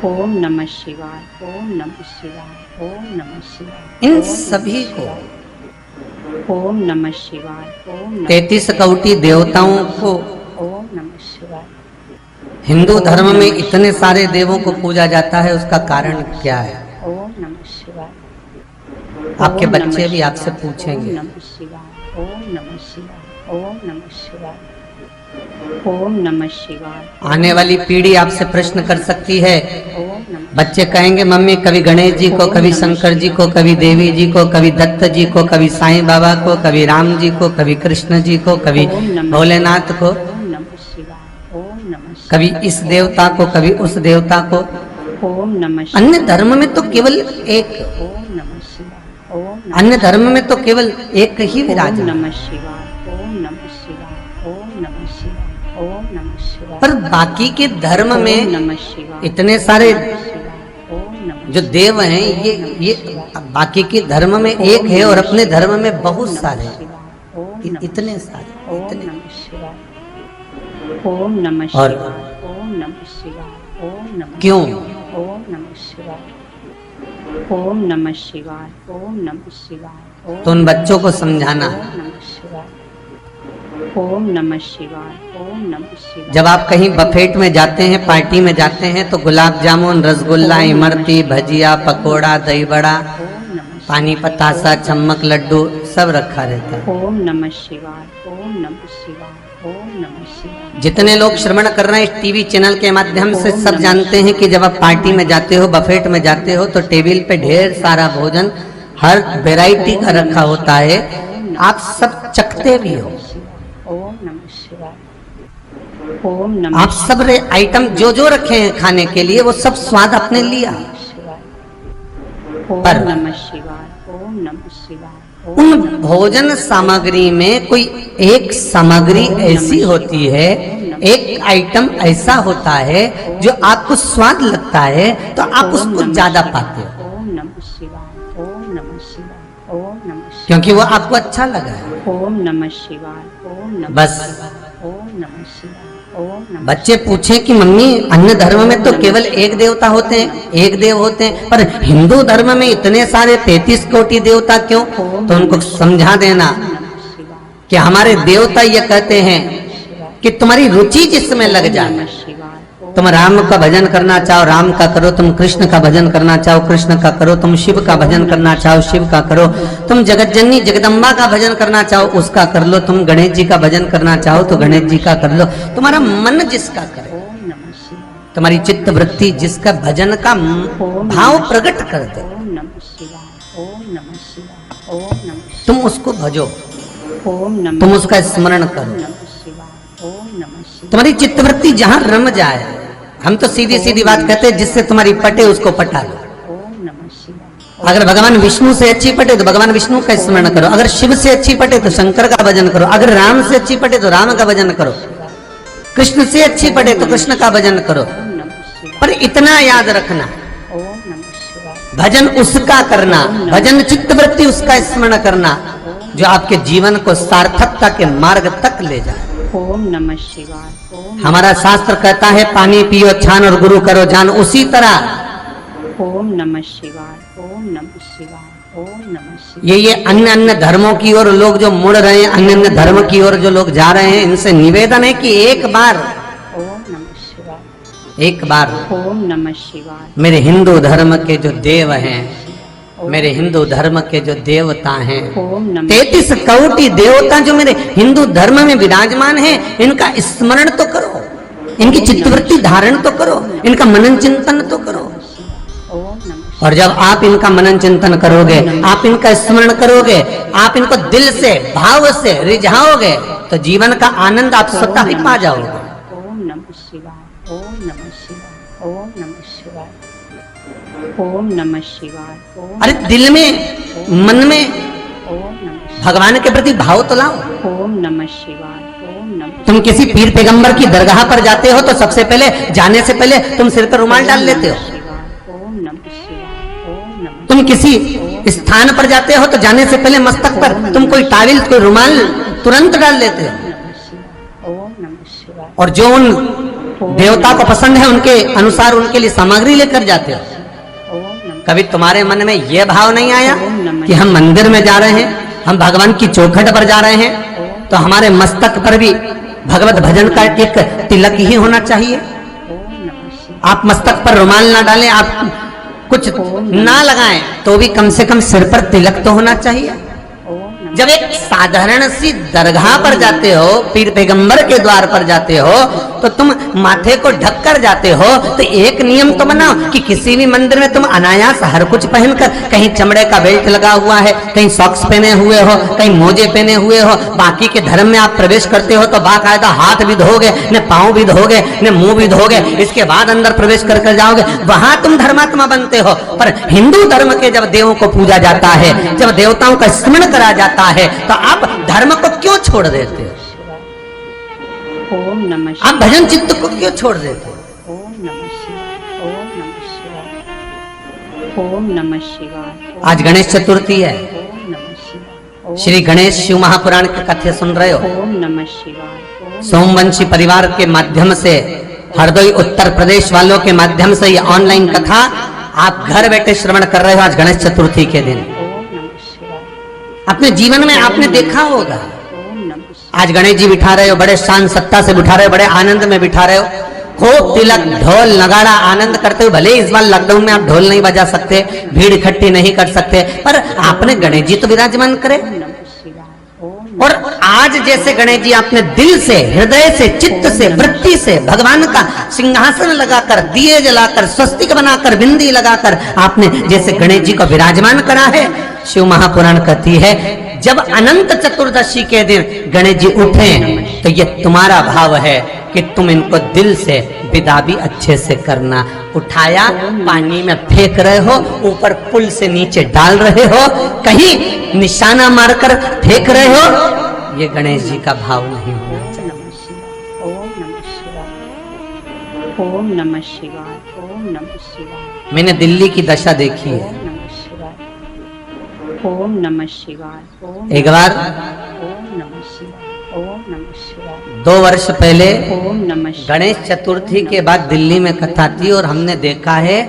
ओम नमः शिवाय, ओम नमः शिवाय, ओम नमः शिवाय। इन सभी को ओम नमः शिवाय, ओम 33 कोटि देवताओं को ओम नमः शिवाय। हिंदू धर्म में इतने सारे देवों को पूजा जाता है, उसका कारण क्या है? ओम नमः शिवाय। आपके बच्चे भी आपसे पूछेंगे। ओम नमः शिवाय, ओम नमः शिवाय, ओम नमः शिवाय, ओम नमः शिवाय। आने वाली पीढ़ी आपसे प्रश्न कर सकती है। ओम नमः। बच्चे कहेंगे मम्मी कभी गणेश जी को, कभी शंकर जी को, कभी देवी जी को, कभी दत्त जी को, कभी साईं बाबा को, कभी राम जी को, कभी कृष्ण जी को, कभी भोलेनाथ को, ओम नमः शिवाय, ओम नमः शिवाय। कभी इस देवता को, कभी उस देवता को। ओम नमः शिवाय। अन्य धर्म में तो केवल एक, ओम नमः शिवाय, ओम अन्य धर्म में तो केवल एक ही ओम विराजमान। नमः शिवाय, ओम नमः शिवाय, ओम नमः शिवाय, ओम नमः शिवाय। पर बाकी के धर्म ओम में नमः शिवाय, इतने सारे ओम नमः जो देव हैं, ये बाकी के धर्म में एक है और अपने धर्म में बहुत सारे, इतने सारे, ओम इतने। नमः शिवाय, ओम नमः और शिवाय, ओम नमः शिवाय, ओम नमः क्यों? ओम नमः शिवाय, ओम नमः शिवाय, ओम नमः शिवाय, तो उन बच्चों को समझाना है। ओम नमः शिवाय, ओम नमः शिवाय, ओम नमः शिवाय। जब आप कहीं बफेट में जाते हैं, पार्टी में जाते हैं, तो गुलाब जामुन, रसगुल्ला, इमरती, भजिया, पकोड़ा, दही बड़ा, पानी पतासा, चम्मक, लड्डू सब रखा रहता है। ओम नमः शिवाय, ओम नमः शिवाय, ओम नमः शिवाय। जितने लोग श्रवण कर रहे हैं इस टीवी चैनल के माध्यम से, सब जानते हैं कि जब आप पार्टी में जाते हो, बफेट में जाते हो, तो टेबल पे ढेर सारा भोजन हर वैरायटी का रखा होता है। आप सब चखते भी हो। ओम नमः शिवाय, ओम नमः आप सब आइटम जो जो रखे हैं खाने के लिए, वो सब स्वाद अपने लिया। शिवाय, ओम पर नमः शिवाय, ओम नमः शिवाय, उन भोजन सामग्री में कोई एक सामग्री ऐसी होती है, एक आइटम ऐसा होता है जो आपको स्वाद लगता है, तो आप उसको ज्यादा पाते हो, ओम नमः शिवाय, ओम नमः शिवाय, ओम नमः शिवाय। क्योंकि वो आपको अच्छा लगा है। ओम नमः शिवाय, ओम नमः बस। शिवाय, ओम नमः शिवाय, ओम नमः। बच्चे पूछे कि मम्मी अन्य धर्म में तो केवल एक देवता होते हैं, एक देव होते हैं, पर हिंदू धर्म में इतने सारे 33 कोटि देवता क्यों? तो उनको समझा देना कि हमारे देवता ये कहते हैं कि तुम्हारी रुचि जिसमें लग जाए, तुम राम का भजन करना चाहो राम का करो, तुम कृष्ण का भजन करना चाहो कृष्ण का करो, तुम शिव का भजन करना चाहो शिव का करो, तुम जगत जननी जगदम्बा का भजन करना चाहो उसका कर लो, तुम गणेश जी का भजन करना चाहो तो गणेश जी का कर लो। तुम्हारा मन जिसका करे, तुम्हारी चित्त वृत्ति जिसका भजन का भाव प्रकट कर दे, तुम उसको भजो, तुम उसका स्मरण करो। तुम्हारी चित्तवृत्ति जहां रम जाए, हम तो सीधी सीधी बात कहते हैं, जिससे तुम्हारी पटे उसको पटा लो। अगर भगवान विष्णु से अच्छी पटे तो भगवान विष्णु का स्मरण करो, अगर शिव से अच्छी पटे तो शंकर का भजन करो, अगर राम से अच्छी पटे तो राम का भजन करो, कृष्ण से अच्छी पटे तो कृष्ण का भजन करो। पर इतना याद रखना, भजन उसका करना, भजन चित्तवृत्ति उसका स्मरण करना जो आपके जीवन को सार्थकता के मार्ग तक ले जाए। ओम नमः शिवाय। हमारा शास्त्र कहता है पानी पियो छान और गुरु करो जान, उसी तरह ओम नमः शिवाय, ओम नमः शिवाय, ओम नमः शिवाय। ये अन्य धर्मों की ओर लोग जो मुड़ रहे हैं, अन्य धर्म की ओर जो लोग जा रहे हैं, इनसे निवेदन है कि एक बार ओम नमः शिवाय मेरे हिंदू धर्म के जो देव हैं, मेरे हिंदू धर्म के जो देवता हैं, 33 कोटि देवता जो मेरे हिंदू धर्म में विराजमान हैं, इनका स्मरण तो करो, इनकी चित्तवृत्ति धारण तो करो, इनका मनन चिंतन तो करो। और जब आप इनका मनन चिंतन करोगे, आप इनका स्मरण करोगे, आप इनको दिल से भाव से रिझाओगे, तो जीवन का आनंद आप स्वतः ही पा जाओगे। ओम नमः शिवाय, ओम नमः शिवाय, ओम नमः शिवाय, ओम नमः शिवाय। अरे दिल में मन में भगवान के प्रति भाव तो लाओ। ओम नमः शिवाय, ओम नमः। तुम किसी पीर पैगंबर की दरगाह पर जाते हो तो सबसे पहले, जाने से पहले तुम सिर पर रुमाल डाल लेते हो। तुम किसी स्थान पर जाते हो तो जाने से पहले मस्तक पर तुम कोई टाविल, कोई रुमाल तुरंत डाल लेते हो। और जो उन देवता को पसंद है, उनके अनुसार उनके लिए सामग्री लेकर जाते हो। कभी तुम्हारे मन में यह भाव नहीं आया कि हम मंदिर में जा रहे हैं, हम भगवान की चौखट पर जा रहे हैं, तो हमारे मस्तक पर भी भगवत भजन का एक तिलक ही होना चाहिए। आप मस्तक पर रुमाल ना डालें, आप कुछ ना लगाएं, तो भी कम से कम सिर पर तिलक तो होना चाहिए। जब एक साधारण सी दरगाह पर जाते हो, पीर पैगंबर के द्वार पर जाते हो, तो तुम माथे को ढक कर जाते हो, तो एक नियम तो बनाओ कि किसी भी मंदिर में तुम अनायास हर कुछ पहनकर, कहीं चमड़े का बेल्ट लगा हुआ है, कहीं सॉक्स पहने हुए हो, कहीं मोजे पहने हुए हो, बाकी के धर्म में आप प्रवेश करते हो तो बाकायदा हाथ भी धोगे, न पाँव भी धोगे, न मुंह भी धोगे, इसके बाद अंदर प्रवेश कर जाओगे, वहां तुम धर्मात्मा बनते हो। पर हिंदू धर्म के जब देवों को पूजा जाता है, जब देवताओं का स्मरण करा जाता है, तो आप धर्म को क्यों छोड़ देते हो? ओम नमः शिवाय। आप भजन चित्त को क्यों छोड़ देते हो? ओम नमः शिवाय। ओम नमः शिवाय। ओम नमः शिवाय। आज गणेश चतुर्थी है। ओम नमः शिवाय। श्री गणेश शिव महापुराण की कथा सुन रहे हो। ओम नमः शिवाय। सोमवंशी परिवार के माध्यम से, हरदोई उत्तर प्रदेश वालों के माध्यम से ये ऑनलाइन कथा आप घर बैठे श्रवण कर रहे हो आज गणेश चतुर्थी के दिन। अपने जीवन में आपने देखा होगा, आज गणेश जी बिठा रहे हो, बड़े शान सत्ता से बिठा रहे हो, बड़े आनंद में बिठा रहे हो, खूब तिलक ढोल नगाड़ा आनंद करते हो। भले इस बार लॉकडाउन में आप ढोल नहीं बजा सकते, भीड़ इकट्ठी नहीं कर सकते, पर आपने गणेश जी तो विराजमान करे। और आज जैसे गणेश जी आपने दिल से, हृदय से, चित्त से, वृत्ति से भगवान का सिंहासन लगाकर, दिए जलाकर, स्वस्तिक बनाकर, बिंदी लगाकर आपने जैसे गणेश जी को विराजमान करा है, शिव महापुराण कहती है जब अनंत चतुर्दशी के दिन गणेश जी उठे तो ये तुम्हारा भाव है कि तुम इनको दिल से विदा भी अच्छे से करना। उठाया, पानी में फेंक रहे हो, ऊपर पुल से नीचे डाल रहे हो, कहीं निशाना मारकर फेंक रहे हो, ये गणेश जी का भाव नहीं होना चाहिए। ओम नमः शिवाय। ओम नमः शिवाय। ओम नमः शिवाय। मैंने दिल्ली की दशा देखी है। ओम नमः शिवाय। एक बार ओम नमः शिवाय। ओम नमः शिवाय। 2 वर्ष पहले ओम नमः शिवाय। गणेश चतुर्थी के बाद दिल्ली में कथा थी और हमने देखा है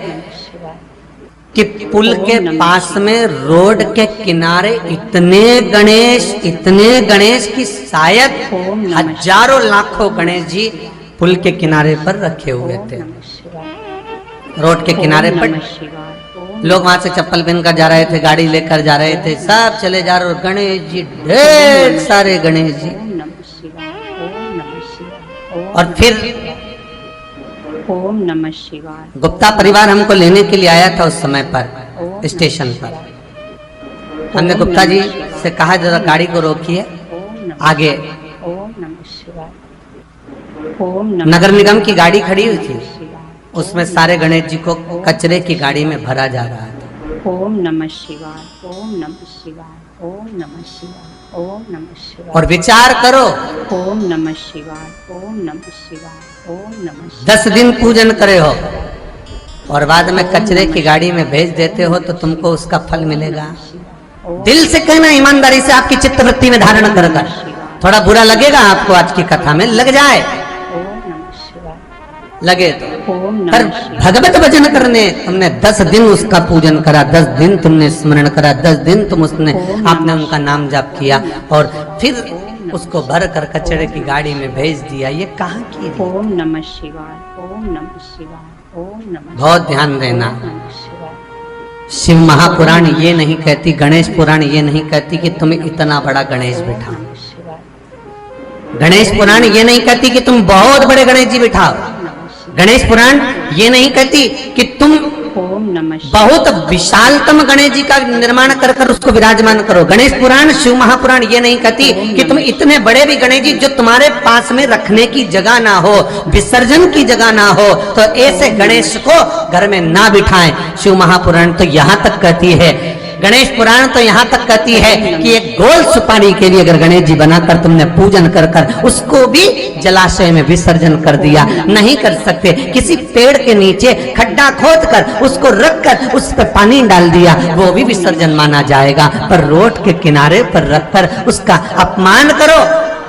कि पुल के पास में रोड के किनारे इतने गणेश की शायद हजारों लाखों गणेश जी पुल के किनारे पर रखे हुए थे। रोड के किनारे पर लोग वहां से चप्पल पहनकर जा रहे थे, गाड़ी लेकर जा रहे थे, सब चले जा रहे, और गणेश जी, ढेर सारे गणेश जी। और फिर ओम नमः शिवाय। गुप्ता परिवार हमको लेने के लिए आया था उस समय पर स्टेशन पर। हमने गुप्ता जी से कहा जरा गाड़ी को रोकिए आगे। ओम नमः शिवाय। ओम नगर निगम की गाड़ी खड़ी हुई थी, उसमें सारे गणेश जी को कचरे की गाड़ी में भरा जा रहा था। ओम नमः शिवाय। ओम नमः शिवाय। ओम नमः शिवाय। ओम नमः शिवाय। और विचार करो, ओम नमः शिवाय। ओम नमः शिवाय। ओम नमः शिवाय। 10 दिन पूजन करे हो और बाद में कचरे की गाड़ी में भेज देते हो तो तुमको उसका फल मिलेगा। दिल से कहना, ईमानदारी से आपकी चित्तवृत्ति में धारण कर। थोड़ा बुरा लगेगा आपको आज की कथा में, लग जाए, लगे तो, पर भगवत भजन करने तुमने 10 दिन उसका पूजन करा, 10 दिन तुमने स्मरण करा, 10 दिन तुम आपने उनका नाम जाप किया और फिर उसको भर कर कचरे की गाड़ी में भेज दिया। ये कहाँ की? ओम नमः शिवाय। ओम नमः शिवाय। ओम नमः। बहुत ध्यान देना, शिव महापुराण ये नहीं कहती, गणेश पुराण ये नहीं कहती कि तुम इतना बड़ा गणेश बिठाओ। गणेश पुराण ये नहीं कहती कि तुम बहुत बड़े गणेश जी बिठाओ। गणेश पुराण ये नहीं कहती कि तुम बहुत विशालतम गणेश जी का निर्माण कर कर उसको विराजमान करो। गणेश पुराण, शिव महापुराण ये नहीं कहती कि तुम इतने बड़े भी गणेश जी जो तुम्हारे पास में रखने की जगह ना हो, विसर्जन की जगह ना हो, तो ऐसे गणेश को घर में ना बिठाएं। शिव महापुराण तो यहाँ तक कहती है, गणेश पुराण तो यहाँ तक कहती है कि एक गोल सुपारी के लिए अगर गणेश जी बनाकर तुमने पूजन कर कर उसको भी जलाशय में विसर्जन कर दिया, नहीं कर सकते। किसी पेड़ के नीचे खड्डा खोद कर उसको रख कर उस पर पानी डाल दिया, वो भी विसर्जन माना जाएगा। पर रोड के किनारे पर रखकर उसका अपमान करो,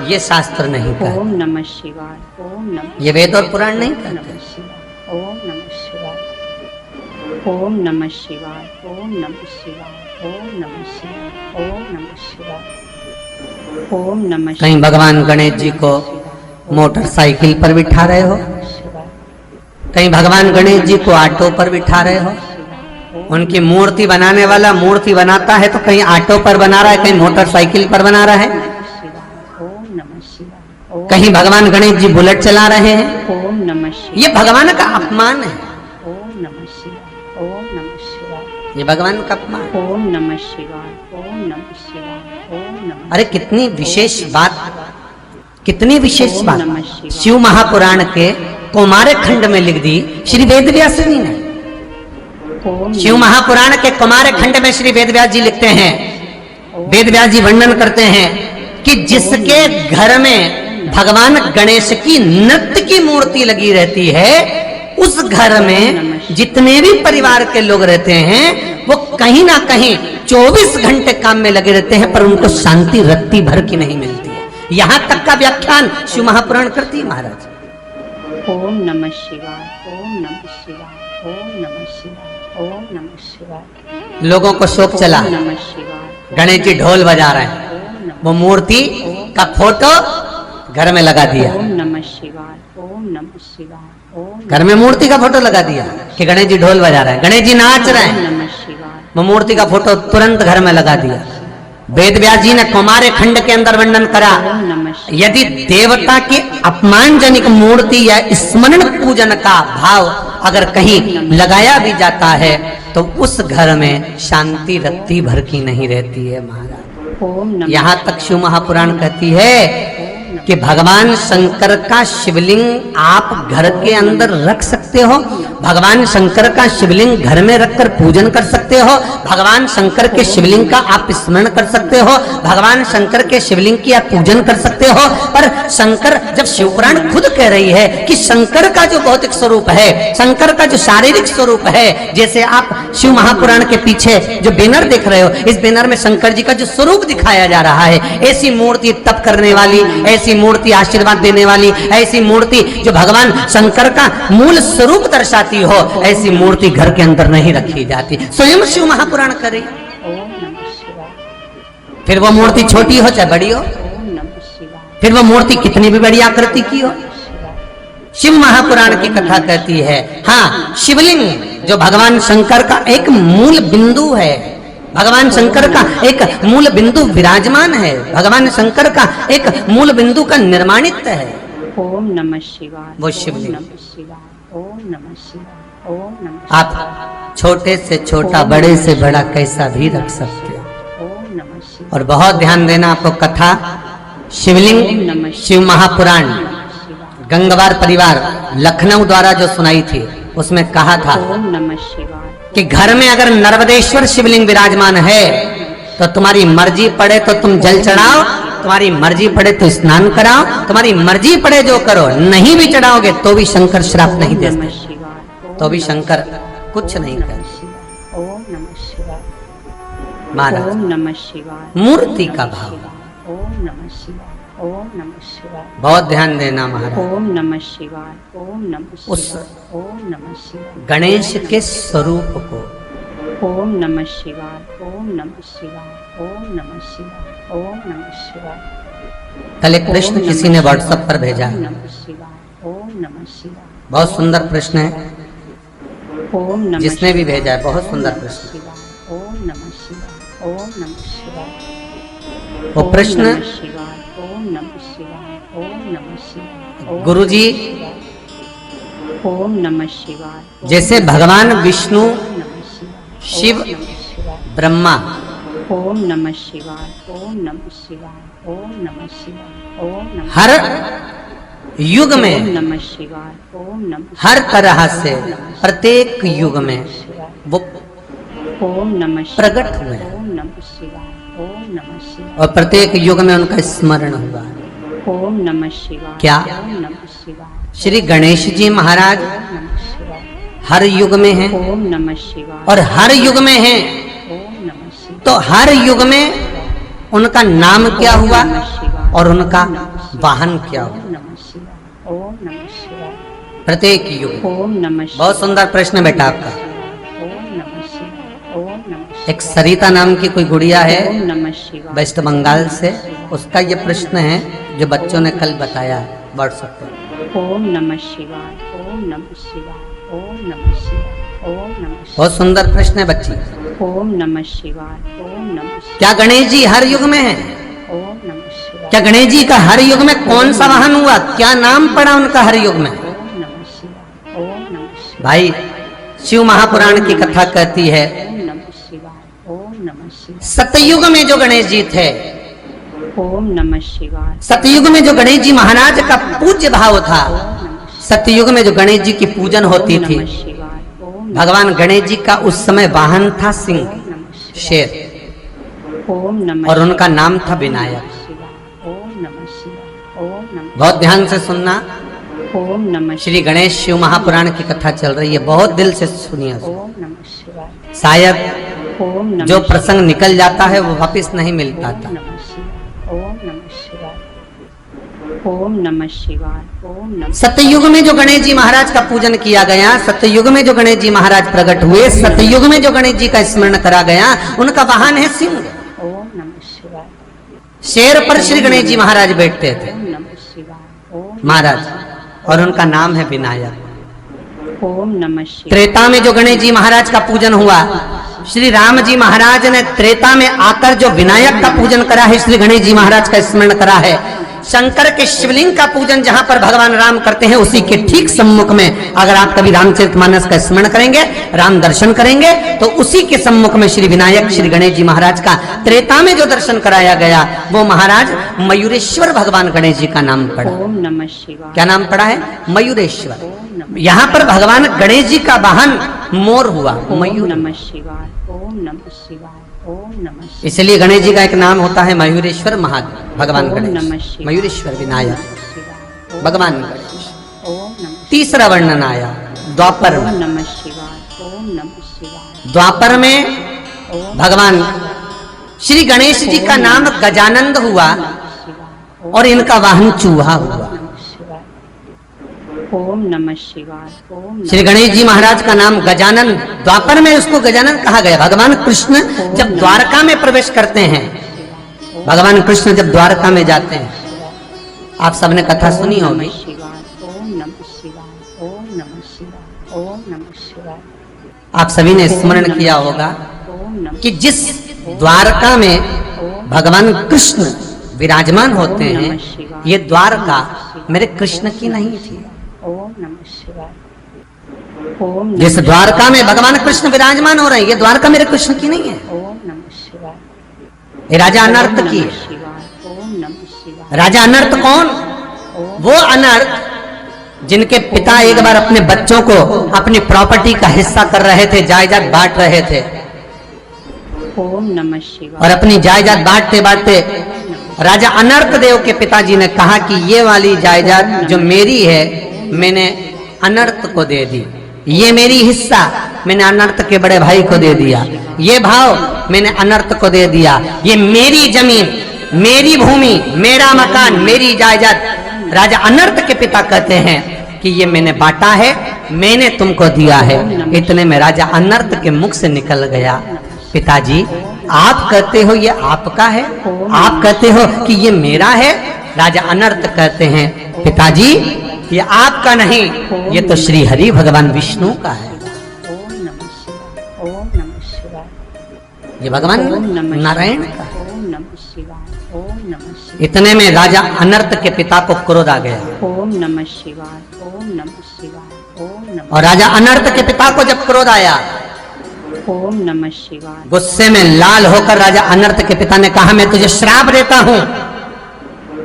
ये शास्त्र नहीं कहता। ओम नमः शिवाय। ओम नमः ये वेद और पुराण नहीं नमः कहते। शिवाय। ओम नमः शिवाय। ओम नमः शिवाय। ओम नमः शिवाय। ओम नमः शिवाय। ओम नमः शिवाय। ओम नमः कहीं भगवान गणेश जी को मोटरसाइकिल पर बिठा रहे हो, शिवाय। कहीं भगवान गणेश जी को ऑटो पर बिठा रहे हो। उनकी मूर्ति बनाने वाला मूर्ति बनाता है तो कहीं ऑटो पर बना रहा है, कहीं मोटरसाइकिल पर बना रहा है, ओम नमः शिवाय। ओम कहीं भगवान गणेश जी बुलेट चला रहे हैं। ओम नमः शिवाय। ये भगवान का अपमान है, ओम नमः शिवाय। ओम नमः शिवाय। ये भगवान का अपमान। ओम नमः शिवाय। ओम नमः शिवाय। ओम नमः। अरे कितनी विशेष बात, कितनी विशेष ओम बात नमः शिवाय। शिव महापुराण के कुमार खंड में लिख दी श्री वेदव्यास जी ने। ओम शिव महापुराण के कुमार खंड में श्री वेदव्यास जी लिखते हैं, वेदव्यास जी वर्णन करते हैं कि जिसके घर में भगवान गणेश की नृत्य की मूर्ति लगी रहती है, उस घर में जितने भी परिवार के लोग रहते हैं वो कहीं ना कहीं 24 घंटे काम में लगे रहते हैं, पर उनको शांति रत्ती भर की नहीं मिलती है। यहां तक का व्याख्यान शिव महापुराण करती है महाराज। ओम नमः शिवाय। ओम नमः शिवाय। ओम नमः शिवाय। ओम नमः शिवाय। लोगों को शोक चला, ओम नमः शिवाय। गणेश जी ढोल बजा रहे हैं, ओम नमः। वो मूर्ति का फोटो घर में लगा दिया, ओम नमः शिवाय। ओम नमः शिवाय। ओम घर में मूर्ति का फोटो लगा दिया कि गणेश जी ढोल बजा रहे हैं, गणेश जी नाच रहे हैं, नमः शिवाय। वो मूर्ति का फोटो तुरंत घर में लगा दिया। वेदव्यास जी ने कुमार खंड के अंदर वर्णन करा, ओम नमः शिवाय। यदि देवता की अपमानजनक मूर्ति या स्मरण पूजन का भाव अगर कहीं लगाया भी जाता है तो उस घर में शांति रत्ती भर की नहीं रहती है महाराज। ओम नमः। यहाँ तक शिव महापुराण कहती है कि भगवान शंकर का शिवलिंग आप घर के अंदर रख सकते हो, भगवान शंकर का शिवलिंग घर में रखकर पूजन कर सकते हो, भगवान शंकर के शिवलिंग का आप स्मरण कर सकते हो, भगवान शंकर के शिवलिंग की आप पूजन कर सकते हो। पर शंकर, जब शिवपुराण खुद कह रही है कि शंकर का जो भौतिक स्वरूप है, शंकर का जो शारीरिक स्वरूप है, जैसे आप शिव महापुराण के पीछे जो बैनर देख रहे हो, इस बैनर में शंकर जी का जो स्वरूप दिखाया जा रहा है, ऐसी मूर्ति तप करने वाली, ऐसी मूर्ति आशीर्वाद देने वाली, ऐसी मूर्ति जो भगवान शंकर का मूल स्वरूप दर्शाती हो, ऐसी मूर्ति घर के अंदर नहीं रखी जाती। स्वयं शिव महापुराण करे। ओम नमः शिवाय। फिर वो मूर्ति छोटी हो चाहे बड़ी हो, ओम नमः शिवाय। फिर वो मूर्ति कितनी भी बड़ी आकृति की हो, शिव महापुराण की कथा कहती है। हाँ, शिवलिंग जो भगवान शंकर का एक मूल बिंदु है, भगवान शंकर का एक मूल बिंदु विराजमान है, भगवान शंकर का एक मूल बिंदु का निर्माणित है। ओम नमः शिवाय। वो शिवलिंग। ओम नमः शिवाय। ओम नमः शिवाय। ओम नमः। आप छोटे से छोटा, बड़े से बड़ा कैसा भी रख सकते हो। ओम नमः शिवाय। और बहुत ध्यान देना, आपको कथा शिवलिंग शिव महापुराण गंगवार परिवार लखनऊ द्वारा जो सुनाई थी, उसमें कहा था ओम नमः शिवाय कि घर में अगर नर्मदेश्वर शिवलिंग विराजमान है तो तुम्हारी मर्जी पड़े तो तुम जल चढ़ाओ, तुम्हारी मर्जी पड़े तो स्नान कराओ, तुम्हारी मर्जी पड़े जो करो, नहीं भी चढ़ाओगे तो भी शंकर श्राप नहीं दे नमः सकते, शिवाय। तो भी शंकर कुछ नहीं कर। ओम नमः शिवाय। महाराज ओम नमः शिवाय। मूर्ति का भाव, ओम नमः शिवाय। ओम नमः शिवाय। बहुत ध्यान देना महाराज। ओम नमः शिवाय। ओम नमः उस शिवाय। ओम नमः शिवाय। गणेश के स्वरूप को, ओम नमः शिवाय। ओम नमः शिवाय। ओम नमः शिवाय। ओम नमः शिवाय। कल एक प्रश्न किसी ने व्हाट्सएप पर भेजा, ओम नमः शिवाय। ओम नमः शिवाय। बहुत सुंदर प्रश्न है, ओम नमः जिसने भी भेजा है बहुत सुंदर प्रश्न। शिवाय। ओम नमः शिवाय। ओम नमः शिवाय। वो प्रश्न ओम नमः शिवाय। ओम नमः शिवाय। ओम नमः शिवाय। ओम गुरुजी, ओम नमः शिवाय। जैसे भगवान विष्णु, ओम नमः शिवाय। शिव, ओम नमः शिवाय। ब्रह्मा ओम नमः शिवाय। ओम नमः शिवाय। ओम नमः शिवाय। ओम नमः हर युग ओम में, नमः शिवाय। ओम नमः हर तरह से प्रत्येक युग में वो ओम नमः प्रकट हुए, ओम नमः शिवाय। ओम नमः शिवाय। और प्रत्येक युग में उनका स्मरण हुआ। ओम नमः शिवाय। क्या? ओम नमः शिवाय। श्री गणेश जी महाराज ओम नमः शिवाय। हर युग में हैं ओम नमः शिवाय। और हर युग में हैं, ओम नमः शिवाय। तो हर युग में उनका नाम क्या हुआ और उनका वाहन क्या हो? ओम नमः शिवाय। ओम नमः शिवाय। प्रत्येक युग। ओम नमः शिवाय। बहुत सुंदर प्रश्न बेटा आपका। ओम नमः शिवाय। ओम नमः एक सरिता नाम की कोई गुड़िया है ओम नमः शिवाय। वेस्ट बंगाल से, उसका ये प्रश्न है जो बच्चों ने कल बताया व्हाट्सएप पर। ओम नमः शिवाय। ओम नमः शिवाय। ओम नमः शिवाय। ओम नमः शिवाय। बहुत सुंदर प्रश्न है बच्ची। ओम नमः शिवाय। ओम नमः शिवाय। क्या गणेश जी हर युग में है? ओम नमः शिवाय। क्या गणेश जी का हर युग में कौन सा वाहन हुआ? क्या नाम पड़ा उनका हर युग में? ओम नमः शिवाय। ओम नमः शिवाय। भाई शिव महापुराण की कथा कहती है ओम नमः शिवाय। ओम नमः शिवाय। सतयुग में जो गणेश जी थे, ओम नमः शिवाय। सतयुग में जो गणेश जी महाराज का पूज्य भाव था, सतयुग में जो गणेश जी की पूजन होती ओम थी, नमः शिवाय। ओम भगवान गणेश जी का उस समय वाहन था सिंह, नमः शिवाय। शेर, ओम नमः और उनका शिवाय। नाम था विनायक। शिवाय। ओम नमः शिवाय। ओम नमः बहुत ध्यान से सुनना, ओम नमः श्री गणेश शिव महापुराण की कथा चल रही है, बहुत दिल से सुनिए। ओम नमः शिवाय। शायद ओम नमः जो प्रसंग निकल जाता है वो वापिस नहीं मिलता था। नमः शिवाय। ओम नमः शिवाय। ओम नमः शिवाय। ओम नमः सतयुग में जो गणेश जी महाराज का पूजन किया गया, सतयुग में जो गणेश जी महाराज प्रकट हुए, सतयुग में जो गणेश जी का स्मरण करा गया, उनका वाहन है सिंह। ओम नमः शिवाय। शेर पर श्री गणेश जी महाराज बैठते थे, ओम नमः शिवाय। ओम महाराज, और उनका नाम है विनायक। ओम नमः शिवाय। त्रेता में जो गणेश जी महाराज का पूजन हुआ, श्री राम जी महाराज ने त्रेता में आकर जो विनायक का पूजन करा है, श्री गणेश जी महाराज का स्मरण करा है। शंकर के शिवलिंग का पूजन जहां पर भगवान राम करते हैं, उसी के ठीक सम्मुख में अगर आप कभी रामचरितमानस का स्मरण करेंगे, राम दर्शन करेंगे, तो उसी के सम्मुख में श्री विनायक श्री गणेश जी महाराज का त्रेता में जो दर्शन कराया गया, वो महाराज मयूरेश्वर भगवान गणेश जी का नाम पड़ा। ओम नमः शिवाय। क्या नाम पड़ा है? मयूरेश्वर। ओम नमः यहाँ पर भगवान गणेश जी का वाहन मोर हुआ, ओम मयूर। नमः शिवाय। ओम नमः शिवाय। ओम नमः शिवाय। इसलिए गणेश जी का एक नाम होता है मयूरेश्वर महादेव, भगवान ओम नमः गणेश, शिवाय। मयूरेश्वर विनायक, शिवाय। ओम भगवान नमः गणेश। शिवाय। ओम नमः तीसरा वर्णन आया द्वापर ओम में। नमः शिवाय। ओम नमः शिवाय। द्वापर में ओम भगवान श्री गणेश जी का नाम गजानंद हुआ शिवाय। और इनका वाहन चूहा हुआ। नमः शिवाय। ओम नमः शिवाय। ओम श्री गणेश जी महाराज का नाम गजानन, द्वापर में उसको गजानन कहा गया। भगवान कृष्ण जब द्वारका में प्रवेश करते हैं, भगवान कृष्ण जब द्वारका में जाते हैं, आप सबने कथा सुनी होगी। ओम नमः शिवाय। ओम नमः शिवाय। ओम नमः शिवाय। आप सभी ने स्मरण किया होगा ओम नमः कि जिस द्वारका में भगवान कृष्ण विराजमान होते हैं, ये द्वारका मेरे कृष्ण की नहीं थी। ओम नमः शिवाय। ओम जिस द्वारका में भगवान कृष्ण विराजमान हो रहे हैं, ये द्वारका मेरे कृष्ण की नहीं है, ओम नमः शिवाय। ये राजा अनर्थ की है। शिवाय। ओम नमः शिवाय। राजा अनर्थ कौन? वो अनर्थ जिनके पिता एक बार अपने बच्चों को अपनी प्रॉपर्टी का हिस्सा कर रहे थे, जायदाद बांट रहे थे, ओम नमः शिवाय। और अपनी जायदाद बांटते बांटते राजा अनर्थ देव के पिताजी ने कहा कि ये वाली जायदाद जो मेरी है, मैंने अनर्थ को दे दी, ये मेरी हिस्सा मैंने अनर्थ के बड़े भाई को दे दिया, ये भाव मैंने अनर्थ को दे दिया, ये मेरी जमीन, मेरी भूमि, मेरा मकान, मेरी जायदाद। राजा अनर्थ के पिता कहते हैं कि ये मैंने बांटा है, मैंने तुमको दिया है। इतने में राजा अनर्थ के मुख से निकल गया, पिताजी आप कहते हो ये आपका है, आप कहते हो कि ये मेरा है। राजा अनर्थ कहते हैं, पिताजी ये आपका नहीं, ये तो श्री हरि भगवान विष्णु का है, ओम नमः शिवाय। ओम नमः शिवाय। ये भगवान ओम नमः नारायण का है। ओम नमः शिवाय। ओम नमः शिवाय। इतने में राजा अनर्थ के पिता को क्रोध आ गया, ओम नमः शिवाय। ओम नमः शिवाय। ओम नमः और राजा अनर्थ के पिता को जब क्रोध आया, ओम नमः शिवाय। गुस्से में लाल होकर राजा अनर्थ के पिता ने कहा, मैं तुझे श्राप देता हूँ।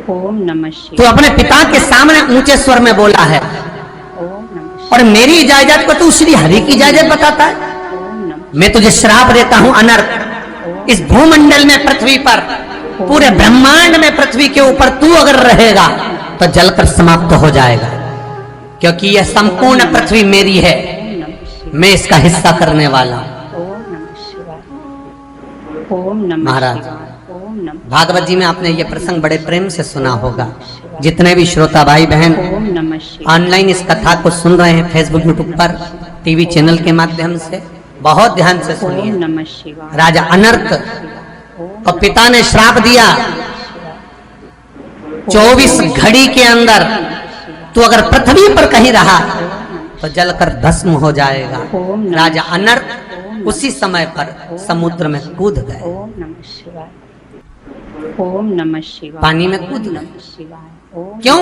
ओम नमः तू शिवाय। अपने पिता के सामने ऊंचे स्वर में बोला है, ओम नमः और मेरी जायदाद को तू श्री हरि की जायदाद बताता है। शिवाय। ओम नमः मैं तुझे श्राप देता हूँ अनर्थ, इस भूमंडल में, पृथ्वी पर, पूरे ब्रह्मांड में पृथ्वी के ऊपर तू अगर रहेगा तो जलकर समाप्त हो जाएगा, क्योंकि यह संपूर्ण पृथ्वी मेरी है, ओम नमः शिवाय। मैं इसका हिस्सा करने वाला हूं। ओम नमः शिवाय। ओम नमः महाराज, शिवाय। ओम नमः भागवत जी में आपने ये प्रसंग बड़े प्रेम से सुना होगा। जितने भी श्रोता भाई बहन ओम नमः शिवाय ऑनलाइन इस कथा को सुन रहे हैं, फेसबुक यूट्यूब पर, टीवी चैनल के माध्यम से, बहुत ध्यान से ओम सुनिए। नमः शिवाय राजा अनर्त को पिता ने श्राप दिया, 24 घड़ी के अंदर तू अगर पृथ्वी पर कहीं रहा तो जलकर भस्म हो जाएगा। राजा अनर्त उसी समय पर समुद्र में कूद गए, ओम नमः शिवाय ओम नमः शिवाय पानी में कूद ओम गए। नमः शिवाय ओम क्यों?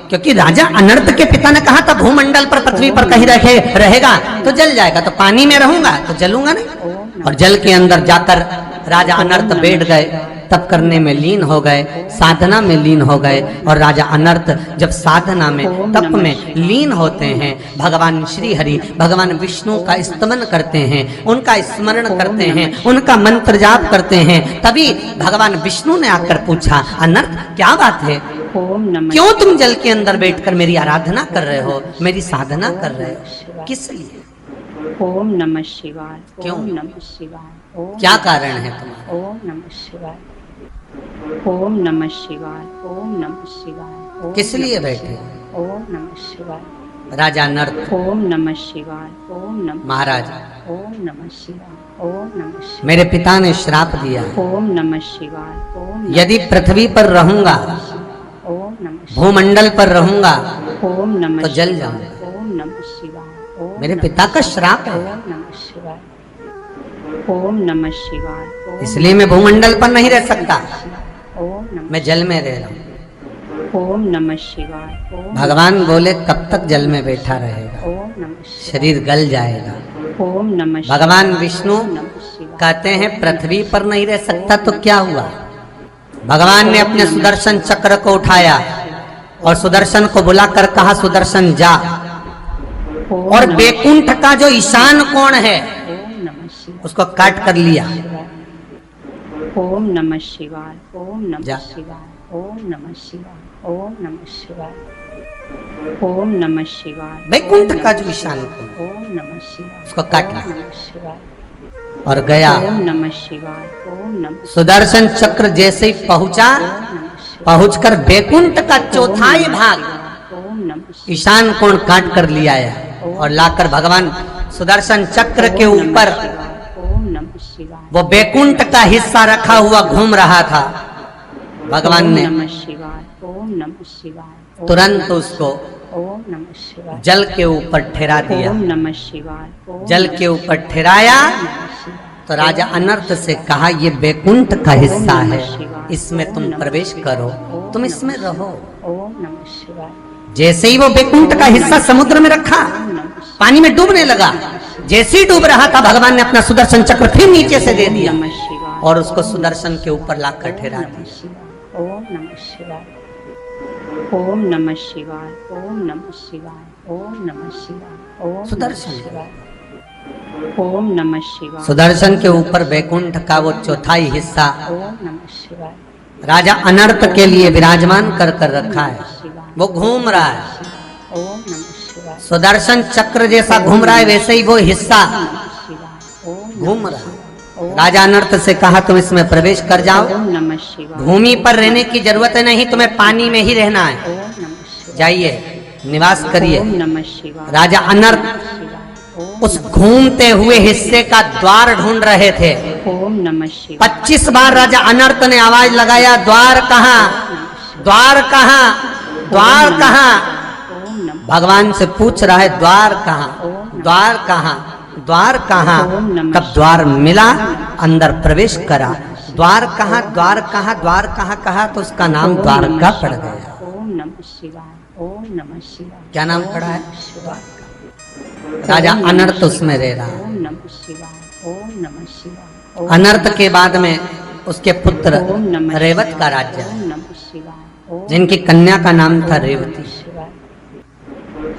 क्योंकि राजा अनर्त के पिता ने कहा था भूमंडल पर, पृथ्वी पर कहीं रहेगा तो जल जाएगा, तो पानी में रहूंगा तो जलूंगा नहीं। और जल के अंदर जाकर राजा अनर्त बैठ गए, तप करने में लीन हो गए, साधना में लीन हो गए। और राजा अनर्त जब साधना में, तप में लीन होते हैं, भगवान श्री हरि, भगवान विष्णु का स्तमन करते हैं, उनका स्मरण करते हैं, उनका मंत्र जाप करते हैं, तभी भगवान विष्णु ने आकर पूछा, अनर्त क्या बात है, ओम नमः क्यों तुम जल के अंदर बैठकर मेरी आराधना कर रहे हो, मेरी साधना कर रहे हो, किस लिए, ओम नमः शिवाय क्यों? ओम नमः शिवाय ओम क्या कारण है तुम्हारा? ओम नमः शिवाय ओम नमः शिवाय ओम नमः शिवाय ओम किस लिए नमः बैठे? शिवाय, ओम नमः शिवाय राजा अनर्त ओम नमः शिवाय ओम नमः महाराज, ओम नमः शिवाय ओम नमः शिवाय मेरे पिता ने श्राप दिया, ओम नमः शिवाय ओम यदि पृथ्वी पर रहूंगा, ओम नमः भूमंडल पर रहूंगा ओम नमः तो जल शिवाय, जाऊंगा। ओम नमः शिवाय ओम मेरे नमः पिता का श्राप है, ओम नमः शिवाय ओम नमः शिवाय ओम इसलिए मैं भूमंडल पर नहीं रह सकता, ओम नमः मैं जल में रह रहा हूँ। ओम नमः शिवाय ओम भगवान बोले कब तक जल में बैठा रहेगा, ओम नमः शिवाय शरीर गल जाएगा। ओम नमः शिवाय भगवान विष्णु ओम नमः शिवाय कहते हैं पृथ्वी पर नहीं रह सकता तो क्या हुआ, भगवान ने अपने सुदर्शन चक्र को उठाया और सुदर्शन को बुलाकर कहा, सुदर्शन जा, ओम और नमः बैकुंठ का जो ईशान कोण है ओम नमः शिवाय उसको काट कर लिया। ओम नमः शिवाय ओम जा। नमः शिवाय ओम नमः शिवाय ओम नमः शिवाय ओम नमः शिवाय बैकुंठ का जो ईशान कोण ओम नमः शिवाय उसको काट ओम लिया नमः शिवाय और गया। ओम नमः शिवाय ओम नमः सुदर्शन चक्र जैसे ही पहुंचा, पहुंचकर बैकुंठ का चौथाई भाग ओम नमः ईशान कोण काट कर लिया है और लाकर भगवान सुदर्शन चक्र के ऊपर ओम नमः शिवाय वो बैकुंठ का हिस्सा रखा हुआ घूम रहा था। भगवान ने ओम नमः शिवाय ओम नमः शिवाय तुरंत उसको ओम नमः शिवाय जल के ऊपर ठहरा दिया। ओम नमः शिवाय ओम जल के ऊपर ठहराया तो राजा अनर्त से कहा, ये बैकुंठ का हिस्सा है, इसमें तुम प्रवेश करो, तुम इसमें रहो। ओम नमः शिवाय जैसे ही वो बैकुंठ का हिस्सा समुद्र में रखा, पानी में डूबने लगा, जैसे ही डूब रहा था भगवान ने अपना सुदर्शन चक्र फिर नीचे से दे दिया नमः शिवाय और उसको सुदर्शन के ऊपर लाकर ठहरा दिया। ओम नमः शिवाय ओम नमः शिवाय ओम नमः शिवाय ओम नमः शिवाय ओम सुदर्शन ओम नमः शिवाय सुदर्शन के ऊपर बैकुंठ का वो चौथाई हिस्सा ओम नमः शिवाय राजा अनर्त के लिए विराजमान कर कर रखा है। वो घूम रहा है, ओम नमः शिवाय सुदर्शन चक्र जैसा घूम रहा है, वैसे ही वो हिस्सा शिवाय ओम घूम रहा है। राजा अनर्त से कहा, तुम इसमें प्रवेश कर जाओ, ओम नमः शिवाय भूमि पर रहने की जरूरत नहीं, तुम्हें पानी में ही रहना है, ओम नमः शिवाय जाइए निवास करिए। ओम नमः शिवाय राजा अनर्त उस घूमते हुए हिस्से का द्वार ढूंढ रहे थे। ओम नमः शिवाय 25 बार राजा अनर्त ने आवाज लगाया, द्वार कहाँ, द्वार कहाँ, द्वार कहाँ। ओम नमः भगवान से पूछ रहा है, द्वार कहाँ, द्वार कहाँ, द्वार कहाँ। तब द्वार मिला, अंदर प्रवेश करा। द्वार कहाँ, द्वार कहाँ, द्वार कहाँ कहा तो उसका नाम द्वारका पड़ गया। ओम नमः शिवाय ओम नमः शिवाय क्या नाम पड़ा है? राजा अनर्त उसमें रह रहा। ओम नमः शिवाय ओम नमः शिवाय अनर्त के बाद में उसके पुत्र ओम नमः रेवत का राज्य, ओम नमः शिवाय ओम जिनकी कन्या का नाम था रेवती। शिवाय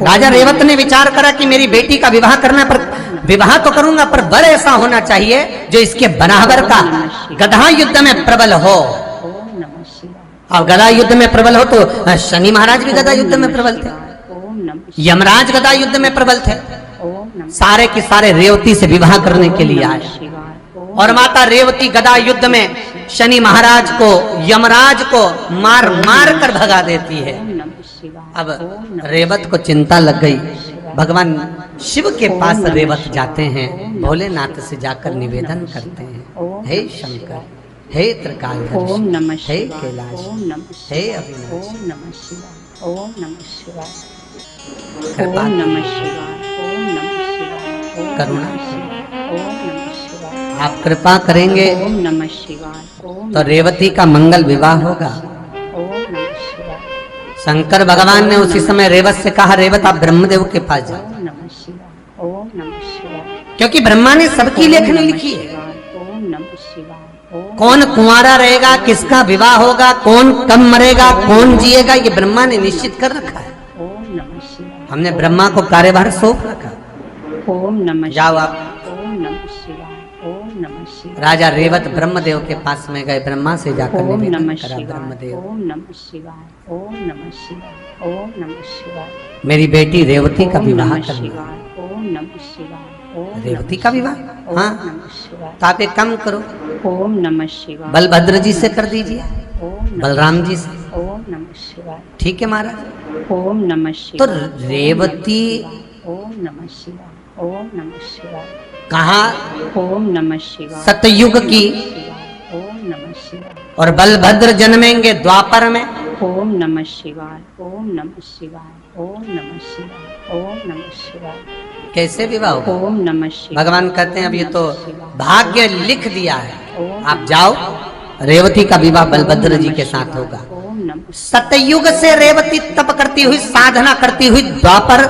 राजा रेवत ने विचार करा कि मेरी बेटी का विवाह करना, पर विवाह तो करूंगा पर वर ऐसा होना चाहिए जो इसके बराबर का गधा युद्ध में प्रबल हो। ओम नमः शिवाय अब गदा युद्ध में प्रबल हो तो शनि महाराज भी गदा युद्ध में प्रबल थे, ओम नमः यमराज गदा युद्ध में प्रबल थे। ओम नमः सारे के सारे रेवती से विवाह करने के लिए आए शिवाय ओम और माता रेवती गदा युद्ध में शनि महाराज को, यमराज को मार मार कर भगा देती है। ओम नमः शिवाय। अब रेवत को चिंता लग गई, भगवान शिव के पास रेवत जाते हैं, भोलेनाथ से जाकर निवेदन करते हैं, हे शंकर, हे त्रिकालदर्शी, ओम नमः हे शिवाय। कैलाश, ओम नमः हे शिवाय। अविनाशी, ओम नमः शिवाय। ओम नमः शिवाय। कृपा ओम नमः शिवाय। ओम नमः शिवाय। ओम करुणा नमः शिवाय। ओम नमः शिवाय। आप कृपा करेंगे ओम नमः शिवाय। ओम तो रेवती का मंगल विवाह होगा। ओम नमः शिवाय। शंकर भगवान ने उसी समय रेवत से कहा, रेवत आप ब्रह्मदेव के पास जाओ, ओम नमः शिवाय। ओम नमः शिवाय। क्योंकि ब्रह्मा ने सबकी लेखनी लिखी है। ओम नमः शिवाय। ओम कौन कुंवारा रहेगा, किसका विवाह होगा, कौन कब मरेगा, कौन जिएगा, ये ब्रह्मा ने निश्चित कर रखा है। ओम नमः शिवाय। हमने ब्रह्मा को कार्यभार सौंप रखा। ओम नमः जाओ आप। ओम नमः शिवाय। ओम नमः शिवाय। राजा रेवत ब्रह्मदेव के पास में गए, ब्रह्मा से जाकर ओम निवेदन नमः करा, शिवाय। ब्रह्मदेव ओम नमः शिवाय। ओम नमः शिवाय। ओम नमः शिवाय। मेरी बेटी रेवती का ओम विवाह नमः करना है। शिवाय। ओम नमः शिवाय। ओम रेवती नमः का विवाह? शिवाय। हाँ। ओम नमः शिवाय। तो आप एक काम करो, ओम नमः शिवाय। बलभद्र जी से कर दीजिए, ओम नमः बलराम जी से। ओम नमः शिवाय। ठीक है महाराज। ओम नमः तो शिवाय। रेवती ओम नमः शिवाय। ओम नमः शिवाय। कहा ओम नमः शिवाय। सतयुग की, ओम नमः शिवाय। और बलभद्र जन्मेंगे द्वापर में। ओम नमः शिवाय। ओम नमः शिवाय। ओम नमः शिवाय। ओम नमः शिवाय। कैसे विवाह होगा? ओम नमः शिवाय। भगवान कहते हैं अब ये तो भाग्य लिख दिया है, ओम आप जाओ, रेवती का विवाह बलभद्र जी के साथ होगा। ओम नमः सतयुग से रेवती तप करती हुई, साधना करती हुई द्वापर,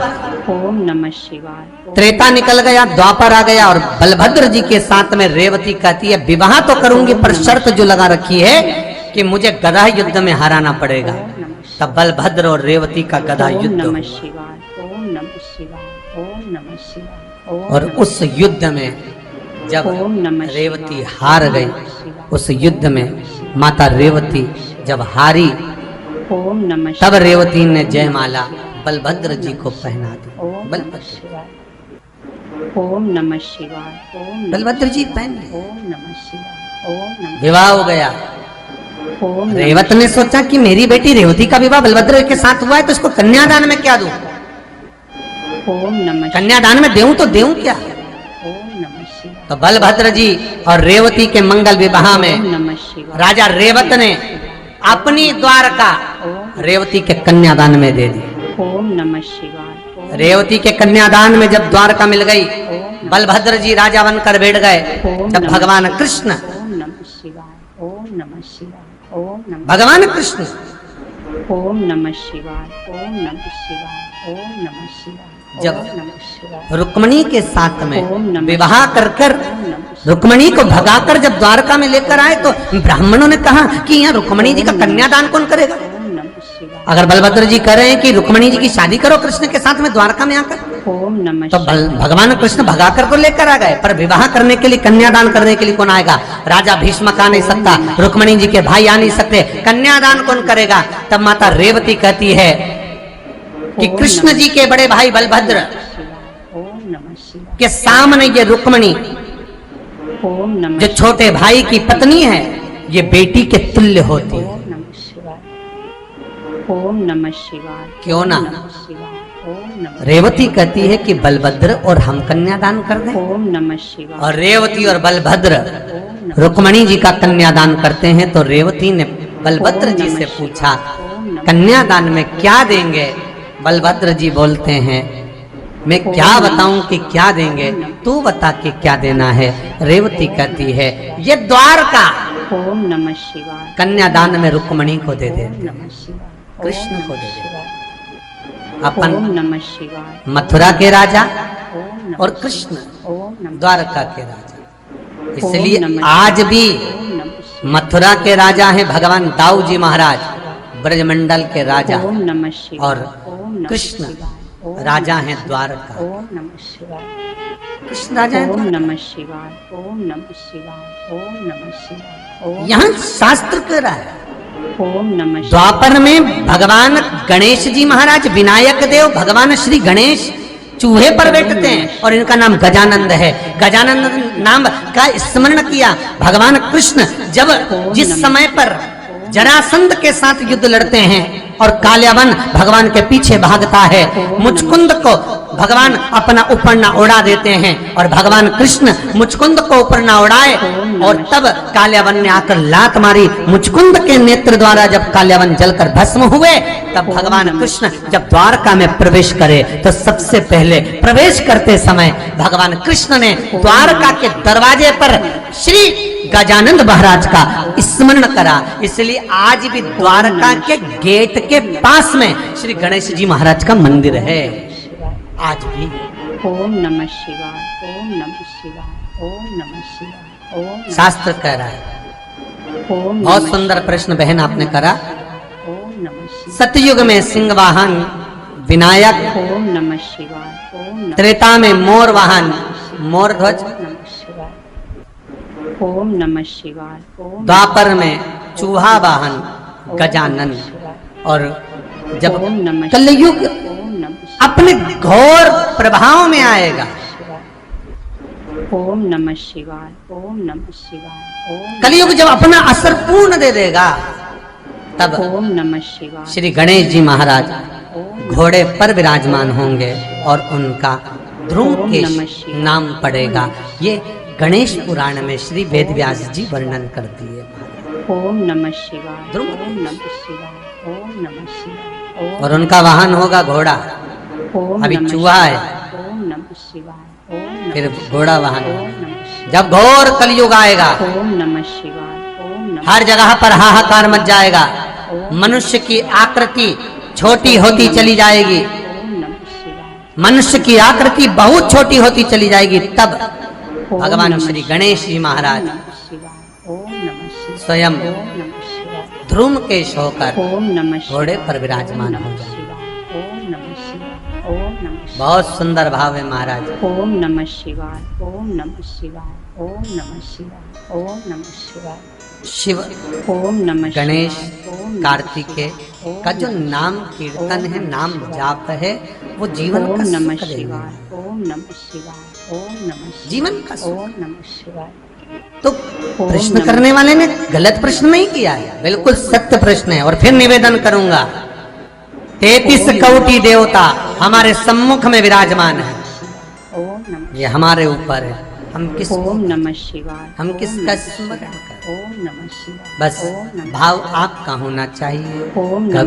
ओम नमः शिवाय। त्रेता निकल गया, द्वापर आ गया, और बलभद्र जी के साथ में रेवती कहती है विवाह तो करूंगी, पर शर्त जो लगा रखी है कि मुझे गदा युद्ध में हराना पड़ेगा। तब बलभद्र और रेवती का गदा ओम युद्ध नमः हुआ। शिवाय। ओम नमः शिवाय। ओम नमः शिवाय। ओम और नमः उस युद्ध में जब ओम नमः रेवती शिवाय। हार गई, उस युद्ध में माता रेवती जब हारी, ओम नमः तब शिवाय। रेवती ने जयमाला बलभद्र जी को पहना दी। ओम नमः बलभद्र शिवाय। ओम नमः शिवाय। ओम नमः बलभद्र जी पहन लिए, ओम नमः शिवाय। ओम नमः विवाह हो गया। ओम नमः रेवत ने सोचा कि मेरी बेटी रेवती का विवाह बलभद्र के साथ हुआ है, तो इसको कन्यादान में क्या दूं? ओम नमः कन्यादान में देऊं तो देऊं क्या? ओम नमः शिवाय। तो बलभद्र जी और रेवती के मंगल विवाह में ओम नमः शिवाय। राजा रेवत ने अपनी द्वारका रेवती के कन्यादान में दे दी। ओम नमः शिवाय। ओम रेवती के कन्यादान में जब द्वारका मिल गई, बलभद्र जी राजा बनकर बैठ गए। जब भगवान कृष्ण, ओम नमः शिवाय। ओम नमः शिवाय। ओम नमः भगवान कृष्ण ओम नमः शिवाय। ओम नमः शिवाय। ओम नमः शिवाय। जब ओम नमः शिवाय। रुक्मणी के साथ में ओम नमः विवाह कर कर रुक्मणी को भगाकर जब द्वारका में लेकर आए, तो ब्राह्मणों ने कहा कि यहाँ रुक्मणी जी का कन्यादान कौन करेगा? ओम नमः शिवाय। अगर बलभद्र जी कह रहे हैं कि रुक्मणी जी की शादी करो कृष्ण के साथ में द्वारका में आकर, ओम नमः तो भगवान कृष्ण भगाकर को लेकर आ गए। पर विवाह करने के लिए, कन्यादान करने के लिए कौन आएगा? राजा भीष्मक आ नहीं सकता, रुक्मणी जी के भाई आ नहीं सकते, कन्यादान कौन करेगा? तब माता रेवती कहती है कि कृष्ण जी के बड़े भाई बलभद्र ओम नमः शिवाय। के सामने ये रुक्मणी ओम नमः जो छोटे भाई की पत्नी है, ये बेटी के तुल्य होती है। ओम नमः शिवाय। ओम नमः शिवाय। क्यों ना? ओम नमः शिवाय। ओम नमः रेवती कहती है कि बलभद्र और हम कन्यादान कर दें, ओम नमः शिवाय। और रेवती और बलभद्र ओम नमः रुक्मणी जी का कन्यादान करते हैं। तो रेवती ने बलभद्र जी से पूछा ओम नमः कन्यादान में क्या देंगे? बलभद्र जी बोलते हैं मैं क्या बताऊं कि क्या देंगे, तू बता कि क्या देना है। रेवती कहती है ये द्वारका ओम नमः शिवाय। कन्यादान में रुक्मणी को दे दे, ओम नमः शिवाय। कृष्ण को दे दे। अपन ओम नमः शिवाय। मथुरा के राजा ओम नमः और कृष्ण ओम नमः द्वारका के राजा। इसलिए ओम नमः आज भी ओम नमः शिवाय। मथुरा के राजा हैं भगवान दाऊ जी महाराज, ब्रजमंडल के राजा, ओम नमः शिवाय। और ओम नमः कृष्ण शिवाय। ओम राजा हैं द्वारका। ओम नमः शिवाय। कृष्ण राजा हैं ओम द्वारका। नमः शिवाय। ओम नमः शिवाय। ओम नमः शिवाय। ओम यहाँ शास्त्र कह रहा है ओम नमः शिवाय। द्वापर में भगवान गणेश जी महाराज, विनायक देव भगवान श्री गणेश चूहे पर बैठते हैं और इनका नाम गजानंद है। गजानन नाम का स्मरण किया। भगवान कृष्ण जब जिस समय पर जरासंध के साथ युद्ध लड़ते हैं और काल्यावन भगवान के पीछे भागता है, मुचकुंद को भगवान अपना ऊपर ना उड़ा देते हैं और भगवान कृष्ण मुचकुंद को ऊपर ना उड़ाए और तब काल्यावन ने आकर लात मारी। मुचकुंद के नेत्र द्वारा जब काल्यावन जलकर भस्म हुए, तब भगवान कृष्ण जब द्वारका में प्रवेश करे तो सबसे पहले प्रवेश करते समय भगवान कृष्ण ने द्वारका के दरवाजे पर श्री गजानंद महाराज का स्मरण करा। इसलिए आज भी द्वारका के गेट के पास में श्री गणेश जी महाराज का मंदिर है। आज भी ओम नमः शिवाय, ओम नमः शिवाय, ओम नमः शिवाय, ओम शास्त्र कह रहा है। ओम बहुत सुंदर प्रश्न बहन आपने करा। ओम नमः शिवाय, सतयुग में सिंह वाहन विनायक, ओम नमः शिवाय, ओम नमः त्रेता में मोर वाहन मोर ध्वज, नमः शिवाय, ओम नमः शिवाय, ओम द्वापर में चूहा वाहन गजानन, और जब ओम नमः कलयुग ओम नमः अपने घोर प्रभाव में आएगा, ओम नमः शिवाय, ओम नमः शिवाय, ओम कलयुग जब अपना असर पूर्ण दे देगा, तब ओम नमः शिवाय, श्री गणेश जी महाराज ओम घोड़े पर विराजमान होंगे और उनका ध्रुवकेश नाम पड़ेगा। ये गणेश पुराण में श्री वेद व्यास जी वर्णन करती है। ओम नमः शिवाय, ध्रुव ओम नमः शिवाय, ओम नमः शिवाय, ओम और उनका वाहन होगा घोड़ा। ओम अभी नमः चूहा है, शिवाय, ओम नमः शिवाय, ओम नमः फिर घोड़ा वाहन। ओम नमः शिवाय, जब घोर कलयुग आएगा, ओम नमः शिवाय, ओम नमः हर जगह पर हाहाकार मच जाएगा, मनुष्य की आकृति छोटी होती चली जाएगी, ओम नमः शिवाय, मनुष्य की आकृति बहुत छोटी होती चली जाएगी। तब ओम भगवान नमः श्री गणेश जी महाराज ओम नमः शिवाय, ओम नमः शिवाय, स्वयं ओम नमः शिवाय, ध्रुवकेश होकर ओम नमः शिवाय, घोड़े पर विराजमान ओम हो नमः जाए। शिवाय, ओम नमः शिवाय, ओम नमः शिवाय, बहुत सुंदर भाव है महाराज। ओम नमः शिवाय, ओम नमः शिवाय, ओम नमः शिवाय, ओम नमः शिवाय, शिव ओम नमः गणेश शिवाय, ओम नमः कार्तिकेय का जो नाम कीर्तन है, नाम जाप है, वो जीवन ओम का नमः सुख देगा। शिवाय, ओम नमः शिवाय, ओम नमः शिवाय, जीवन का सुख। ओम नमः शिवाय, तो प्रश्न करने वाले ने गलत प्रश्न नहीं किया है, बिल्कुल सत्य प्रश्न है। और फिर निवेदन करूंगा, 33 कोटि देवता हमारे सम्मुख में विराजमान है, ओम नमः ये हमारे ऊपर है। हम किस ओम नमः शिवाय, हम ओम किसका नमः स्मरण शिवाय, करें? ओम नमः शिवाय, बस ओम नमः भाव आपका होना चाहिए। ओम नमः